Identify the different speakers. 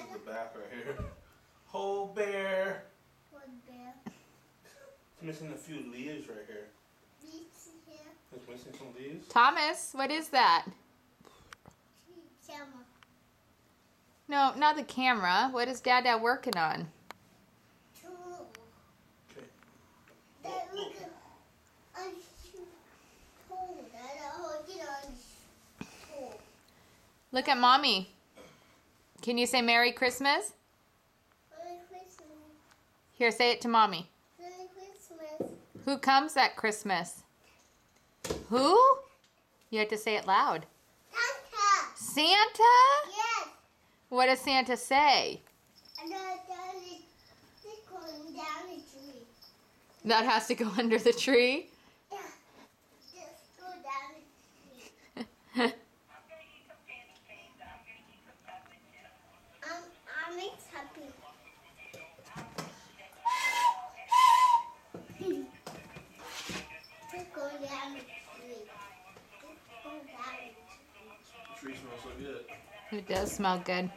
Speaker 1: is the back right here. Whole bear.
Speaker 2: One bear.
Speaker 1: It's missing a few leaves right here.
Speaker 2: Beach here.
Speaker 1: It's missing some leaves.
Speaker 3: Thomas, what is that?
Speaker 2: Camera.
Speaker 3: No, not the camera. What is Dada working on?
Speaker 2: Tool.
Speaker 1: Okay.
Speaker 2: That look at on tool. That hold it on tool.
Speaker 3: Look at Mommy. Can you say Merry Christmas?
Speaker 2: Merry Christmas.
Speaker 3: Here, say it to Mommy.
Speaker 2: Merry Christmas.
Speaker 3: Who comes at Christmas? Who? You have to say it loud.
Speaker 2: Santa.
Speaker 3: Santa?
Speaker 2: Yes.
Speaker 3: What does Santa say?
Speaker 2: And it's going down the tree.
Speaker 3: That has to go under the tree?
Speaker 2: Yeah. Just go down the tree. I'm happy. Just go down the tree. Just go down the tree.
Speaker 1: The tree smells so good.
Speaker 3: It does smell good.